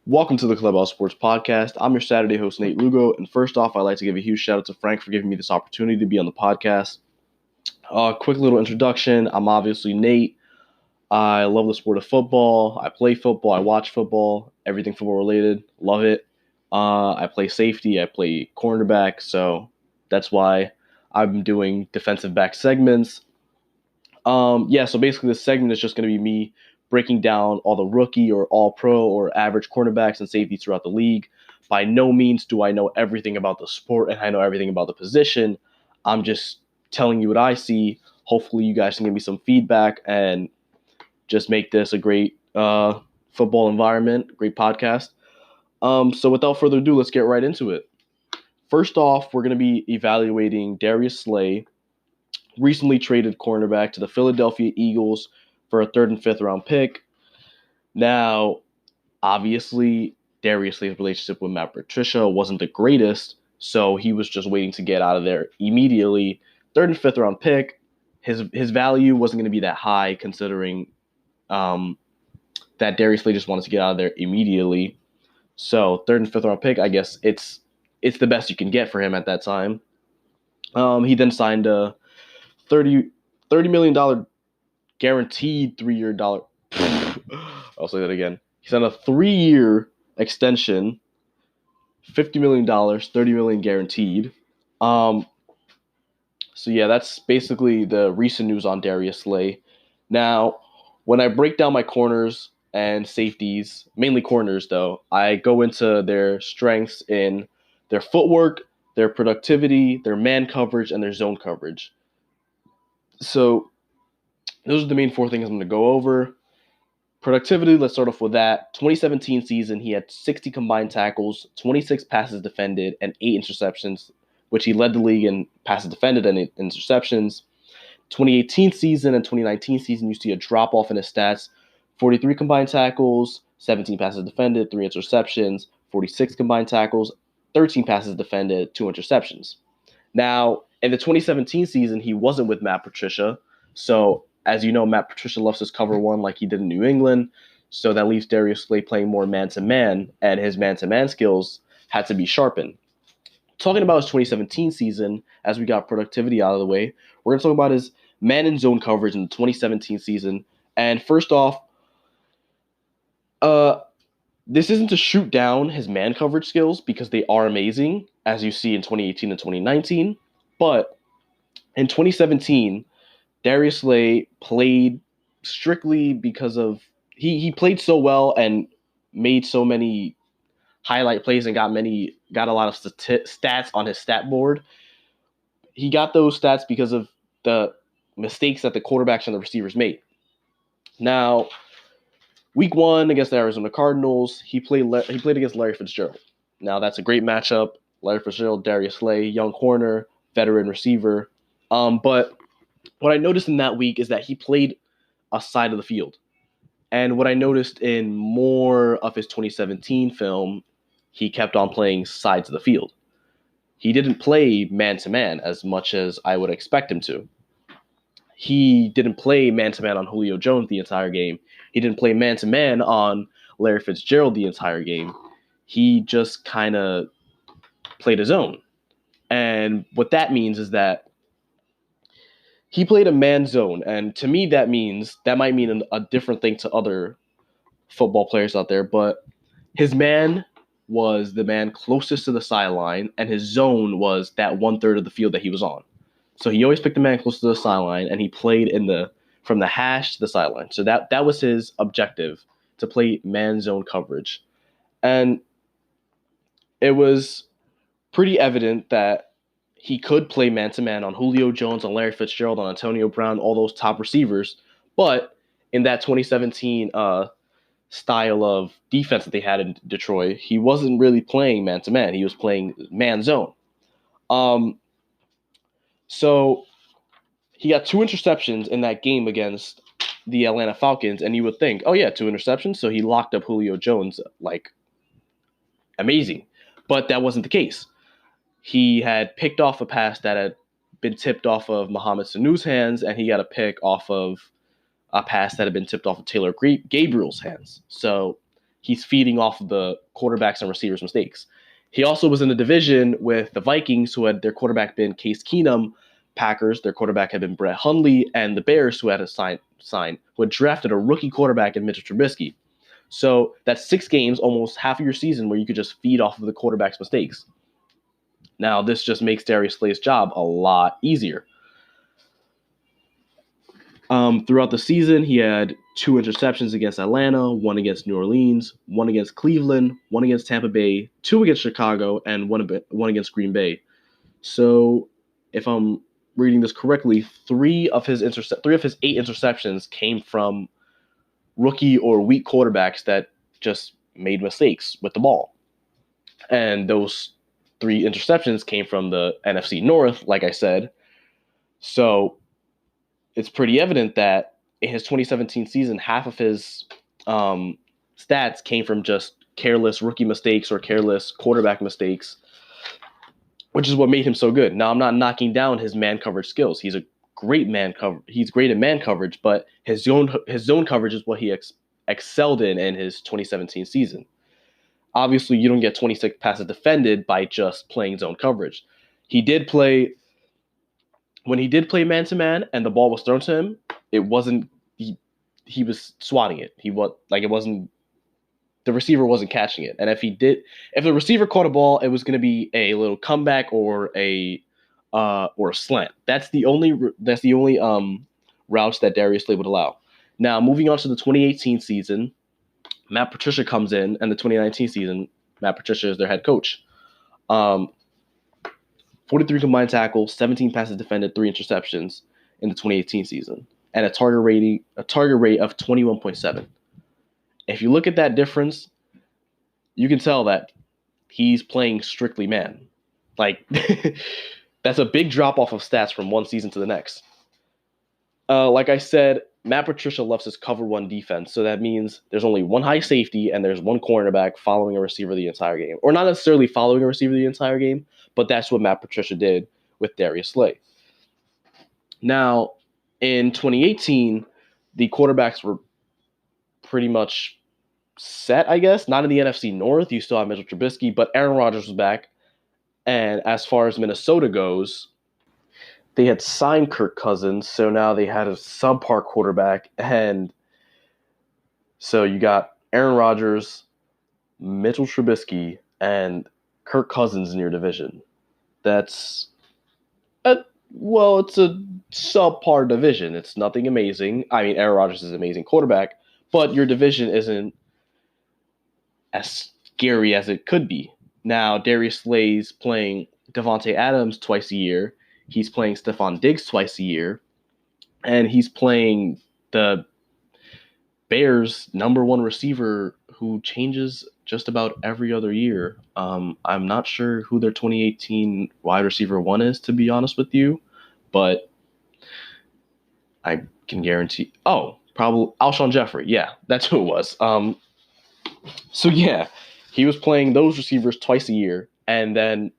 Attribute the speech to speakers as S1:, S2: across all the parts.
S1: Welcome to the Clubhouse Sports Podcast. I'm your Saturday host, Nate Lugo. And first off, I'd like to give a huge shout out to Frank for giving me this opportunity to be on the podcast. Quick little introduction. I'm obviously Nate. I love the sport of football. I play football. I watch football. Everything football related. Love it. I play safety. I play cornerback. So that's why I'm doing defensive back segments. So basically this segment is just going to be me breaking down all the rookie or all pro or average cornerbacks and safeties throughout the league. By no means do I know everything about the sport and I know everything about the position. I'm just telling you what I see. Hopefully you guys can give me some feedback and just make this a great football environment, great podcast. So without further ado, let's get right into it. First off, we're going to be evaluating Darius Slay, recently traded cornerback to the Philadelphia Eagles for a third and fifth round pick. Now, obviously, Darius Slay's relationship with Matt Patricia wasn't the greatest, so he was just waiting to get out of there immediately. Third and fifth round pick, his value wasn't going to be that high considering that Darius Slay just wanted to get out of there immediately. So third and fifth round pick, I guess it's the best you can get for him at that time. He then signed a $30 million guaranteed 3-year dollar. I'll say that again. He signed a 3-year extension, $50 million, $30 million guaranteed. So yeah, that's basically the recent news on Darius Slay. Now, when I break down my corners and safeties, mainly corners though, I go into their strengths in their footwork, their productivity, their man coverage, and their zone coverage. So those are the main four things I'm going to go over. Productivity, let's start off with that. 2017 season, he had 60 combined tackles, 26 passes defended, and 8 interceptions, which he led the league in passes defended and interceptions. 2018 season and 2019 season, you see a drop-off in his stats. 43 combined tackles, 17 passes defended, 3 interceptions, 46 combined tackles, 13 passes defended, 2 interceptions. Now, in the 2017 season, he wasn't with Matt Patricia, so as you know, Matt Patricia loves his cover one like he did in New England, so that leaves Darius Slay playing more man-to-man, and his man-to-man skills had to be sharpened. Talking about his 2017 season, as we got productivity out of the way, we're going to talk about his man and zone coverage in the 2017 season. And first off, this isn't to shoot down his man coverage skills because they are amazing, as you see in 2018 and 2019, but in 2017, Darius Slay played strictly because of he played so well and made so many highlight plays and got a lot of stats on his stat board. He got those stats because of the mistakes that the quarterbacks and the receivers made. Now, week 1 against the Arizona Cardinals, he played against Larry Fitzgerald. Now, that's a great matchup. Larry Fitzgerald, Darius Slay, young corner, veteran receiver. But what I noticed in that week is that he played a side of the field. And what I noticed in more of his 2017 film, he kept on playing sides of the field. He didn't play man-to-man as much as I would expect him to. He didn't play man-to-man on Julio Jones the entire game. He didn't play man-to-man on Larry Fitzgerald the entire game. He just kind of played his own. And what that means is that he played a man zone, and to me that might mean a different thing to other football players out there, but his man was the man closest to the sideline, and his zone was that 1/3 of the field that he was on. So he always picked the man close to the sideline, and he played from the hash to the sideline. So that was his objective, to play man zone coverage. And it was pretty evident that he could play man-to-man on Julio Jones, on Larry Fitzgerald, on Antonio Brown, all those top receivers. But in that 2017 style of defense that they had in Detroit, he wasn't really playing man-to-man. He was playing man-zone. So he got 2 interceptions in that game against the Atlanta Falcons, and you would think, oh yeah, 2 interceptions, so he locked up Julio Jones like amazing. But that wasn't the case. He had picked off a pass that had been tipped off of Mohamed Sanu's hands, and he got a pick off of a pass that had been tipped off of Taylor Gabriel's hands. So he's feeding off of the quarterbacks and receivers' mistakes. He also was in the division with the Vikings, who had their quarterback been Case Keenum. Packers, their quarterback had been Brett Hundley, and the Bears, who had a who had drafted a rookie quarterback in Mitchell Trubisky. So that's 6 games, almost half of your season, where you could just feed off of the quarterback's mistakes. Now, this just makes Darius Slay's job a lot easier. Throughout the season, he had 2 interceptions against Atlanta, 1 against New Orleans, 1 against Cleveland, 1 against Tampa Bay, 2 against Chicago, and 1 against Green Bay. So, if I'm reading this correctly, 3 of his 8 interceptions came from rookie or weak quarterbacks that just made mistakes with the ball. And those 3 interceptions came from the NFC North, like I said. So it's pretty evident that in his 2017 season, half of his stats came from just careless rookie mistakes or careless quarterback mistakes, which is what made him so good. Now, I'm not knocking down his man coverage skills. He's a great man cover. He's great at man coverage, but his zone coverage is what he excelled in his 2017 season. Obviously, you don't get 26 passes defended by just playing zone coverage. When he did play man-to-man and the ball was thrown to him, it wasn't he was swatting it. The receiver wasn't catching it. And if the receiver caught a ball, it was going to be a little comeback or a slant. That's the only routes that Darius Slay would allow. Now, moving on to the 2018 season, Matt Patricia comes in, and the 2019 season, Matt Patricia is their head coach. 43 combined tackles, 17 passes defended, 3 interceptions in the 2018 season, and a target rate of 21.7. If you look at that difference, you can tell that he's playing strictly man. Like, that's a big drop off of stats from one season to the next. Like I said, Matt Patricia loves his cover 1 defense, so that means there's only 1 high safety and there's 1 cornerback following a receiver the entire game. Or not necessarily following a receiver the entire game, but that's what Matt Patricia did with Darius Slay. Now, in 2018, the quarterbacks were pretty much set, I guess. Not in the NFC North. You still have Mitchell Trubisky, but Aaron Rodgers was back. And as far as Minnesota goes, they had signed Kirk Cousins, so now they had a subpar quarterback. And so you got Aaron Rodgers, Mitchell Trubisky, and Kirk Cousins in your division. It's a subpar division. It's nothing amazing. I mean, Aaron Rodgers is an amazing quarterback, but your division isn't as scary as it could be. Now, Darius Slay's playing Devontae Adams twice a year. He's playing Stephon Diggs twice a year. And he's playing the Bears' number 1 receiver who changes just about every other year. I'm not sure who their 2018 wide receiver 1 is, to be honest with you. But I can guarantee... probably Alshon Jeffrey. Yeah, that's who it was. So, yeah, he was playing those receivers twice a year. And then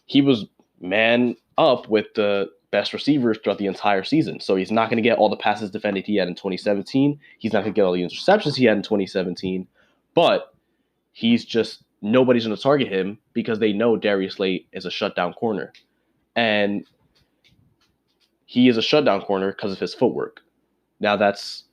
S1: he was man up with the best receivers throughout the entire season. So he's not going to get all the passes defended he had in 2017. He's not going to get all the interceptions he had in 2017. But nobody's going to target him because they know Darius Slay is a shutdown corner. And he is a shutdown corner because of his footwork. Now, that's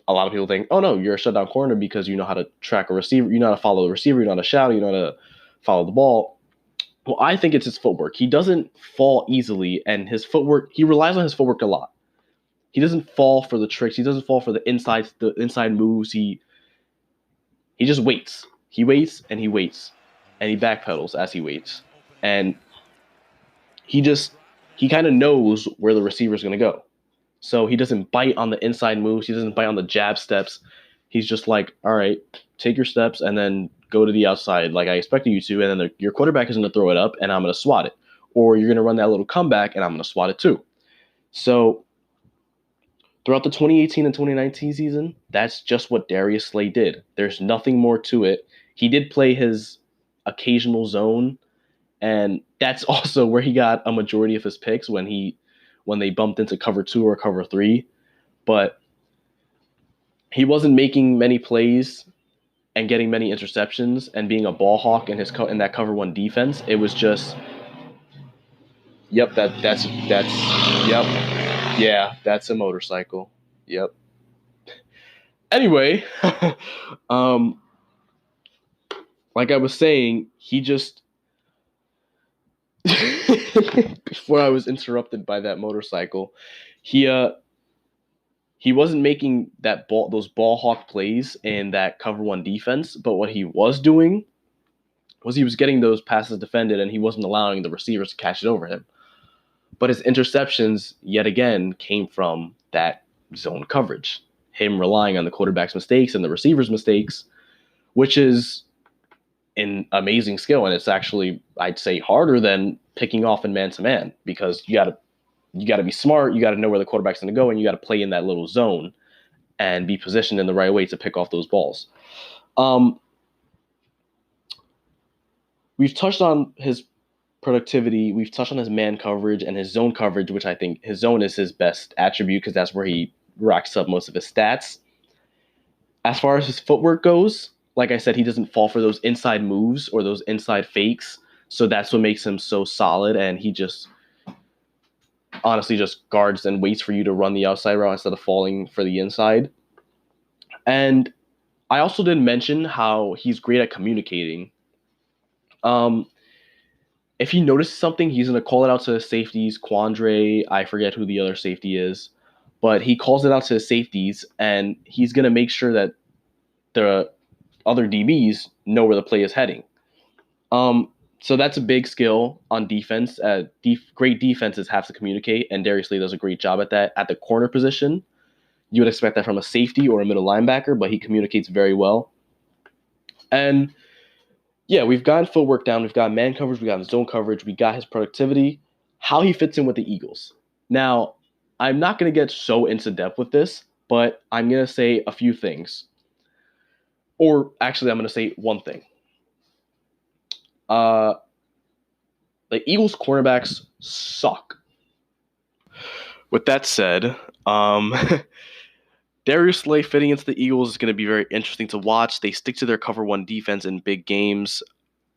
S1: a lot of people think, oh, no, you're a shutdown corner because you know how to track a receiver. You know how to follow the receiver. You know how to shout. You know how to follow the ball. Well, I think it's his footwork. He doesn't fall easily, and his footwork, he relies on his footwork a lot. He doesn't fall for the tricks. He doesn't fall for the inside moves. He just waits. He waits and he waits, and he backpedals as he waits. And he kind of knows where the receiver is going to go. So he doesn't bite on the inside moves. He doesn't bite on the jab steps. He's just like, all right, take your steps and then go to the outside like I expected you to, and then your quarterback is going to throw it up, and I'm going to swat it. Or you're going to run that little comeback, and I'm going to swat it too. So throughout the 2018 and 2019 season, that's just what Darius Slay did. There's nothing more to it. He did play his occasional zone, and that's also where he got a majority of his picks when they bumped into cover 2 or cover 3. But he wasn't making many plays and getting many interceptions and being a ball hawk in in that cover one defense. It was just, yep, that's yep, yeah, that's a motorcycle. Yep. Anyway, um, like I was saying, he just before I was interrupted by that motorcycle, he he wasn't making those ball hawk plays in that cover one defense, but what he was doing was he was getting those passes defended and he wasn't allowing the receivers to catch it over him. But his interceptions, yet again, came from that zone coverage. Him relying on the quarterback's mistakes and the receiver's mistakes, which is an amazing skill. And it's actually, I'd say, harder than picking off in man-to-man because you got to be smart. You got to know where the quarterback's going to go, and you got to play in that little zone and be positioned in the right way to pick off those balls. We've touched on his productivity. We've touched on his man coverage and his zone coverage, which I think his zone is his best attribute because that's where he racks up most of his stats. As far as his footwork goes, like I said, he doesn't fall for those inside moves or those inside fakes. So that's what makes him so solid. And he just honestly just guards and waits for you to run the outside route instead of falling for the inside. And I also didn't mention how he's great at communicating. If he notices something, he's going to call it out to his safeties. Quandre, I forget who the other safety is, but he calls it out to his safeties, and he's going to make sure that the other DBs know where the play is heading. So that's a big skill on defense. Great defenses have to communicate, and Darius Slay does a great job at that. At the corner position, you would expect that from a safety or a middle linebacker, but he communicates very well. And yeah, we've gotten footwork down. We've got man coverage. We got his zone coverage. We got his productivity. How he fits in with the Eagles. Now, I'm not going to get so into depth with this, but I'm going to say a few things. Or actually, I'm going to say one thing. The Eagles cornerbacks suck. With that said, Darius Slay fitting into the Eagles is going to be very interesting to watch. They stick to their cover one defense in big games.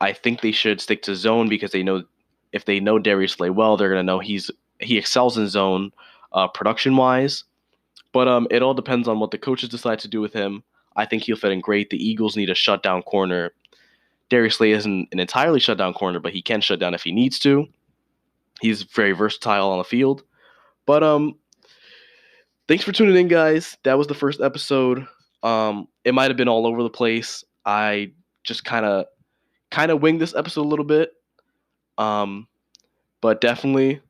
S1: I think they should stick to zone because they know if they know Darius Slay well, they're going to know he excels in zone production wise. But it all depends on what the coaches decide to do with him. I think he'll fit in great. The Eagles need a shutdown corner. Darius Slay isn't an entirely shutdown corner, but he can shut down if he needs to. He's very versatile on the field. But thanks for tuning in, guys. That was the first episode. It might have been all over the place. I just kind of winged this episode a little bit. But definitely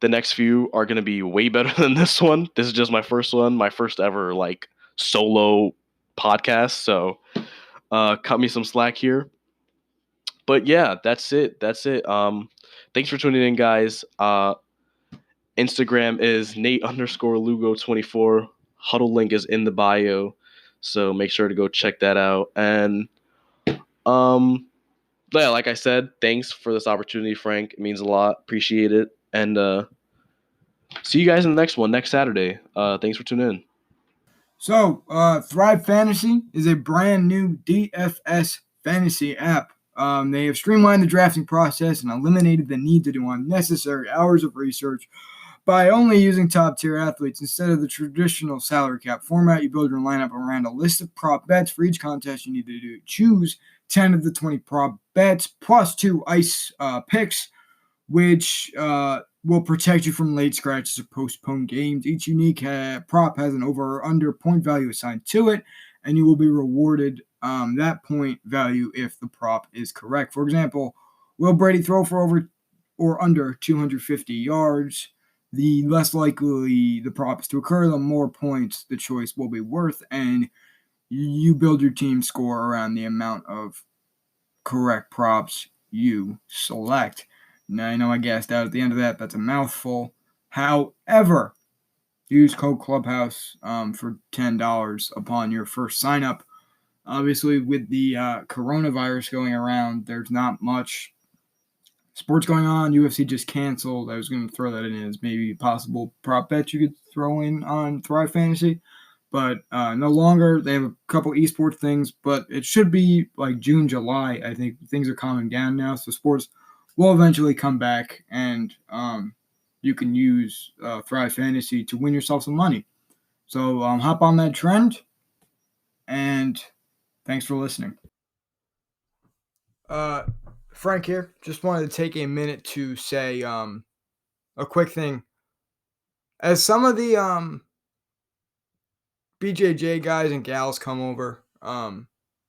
S1: the next few are going to be way better than this one. This is just my first one, my first ever like solo podcast. So cut me some slack here. But yeah, that's it. Thanks for tuning in, guys. Instagram is Nate_Lugo24. Huddle link is in the bio. So make sure to go check that out. And yeah, like I said, thanks for this opportunity, Frank. It means a lot. Appreciate it. And see you guys in the next one, next Saturday. Thanks for tuning in.
S2: So, Thrive Fantasy is a brand new DFS fantasy app. They have streamlined the drafting process and eliminated the need to do unnecessary hours of research by only using top-tier athletes. Instead of the traditional salary cap format, you build your lineup around a list of prop bets. For each contest, you need to choose 10 of the 20 prop bets plus 2 ice picks, which will protect you from late scratches or postponed games. Each unique prop has an over or under point value assigned to it, and you will be rewarded that point value if the prop is correct. For example, will Brady throw for over or under 250 yards? The less likely the prop is to occur, the more points the choice will be worth, and you build your team score around the amount of correct props you select. Now, I know I gassed out at the end of that. That's a mouthful. However, use code Clubhouse for $10 upon your first sign-up. Obviously, with the coronavirus going around, there's not much sports going on. UFC just canceled. I was going to throw that in as maybe a possible prop bet you could throw in on Thrive Fantasy. but no longer. They have a couple esports things, but it should be like June, July. I think things are calming down now, so sports will eventually come back, and you can use Thrive Fantasy to win yourself some money. So hop on that trend, and thanks for listening. Frank here. Just wanted to take a minute to say a quick thing. As some of the BJJ guys and gals come over,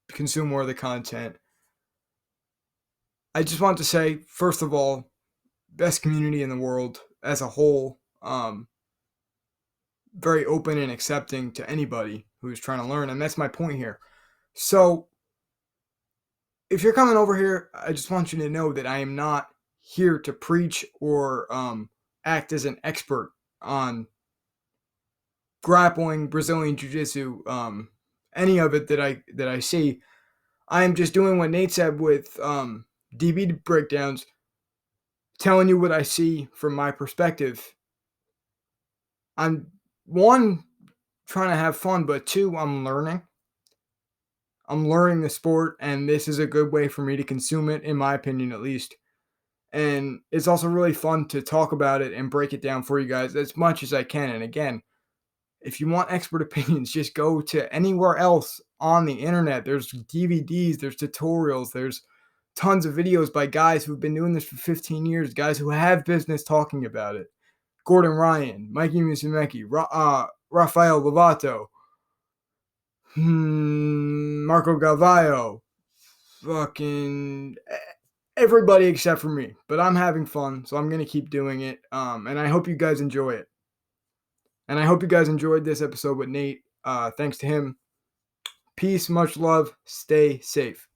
S2: consume more of the content, I just want to say, first of all, best community in the world as a whole. Very open and accepting to anybody who's trying to learn, and that's my point here. So, if you're coming over here, I just want you to know that I am not here to preach or act as an expert on grappling, Brazilian Jiu-Jitsu, any of it that I see. I am just doing what Nate said with DB breakdowns, telling you what I see from my perspective. I'm, one, trying to have fun, but two, I'm learning. I'm learning the sport, and this is a good way for me to consume it, in my opinion, at least. And it's also really fun to talk about it and break it down for you guys as much as I can. And again, if you want expert opinions, just go to anywhere else on the internet. There's DVDs, there's tutorials, there's tons of videos by guys who've been doing this for 15 years, guys who have business talking about it. Gordon Ryan, Mikey Musumeci, Rafael Lovato, Marco Galvayo, fucking everybody except for me. But I'm having fun, so I'm going to keep doing it. And I hope you guys enjoy it. And I hope you guys enjoyed this episode with Nate. Thanks to him. Peace, much love, stay safe.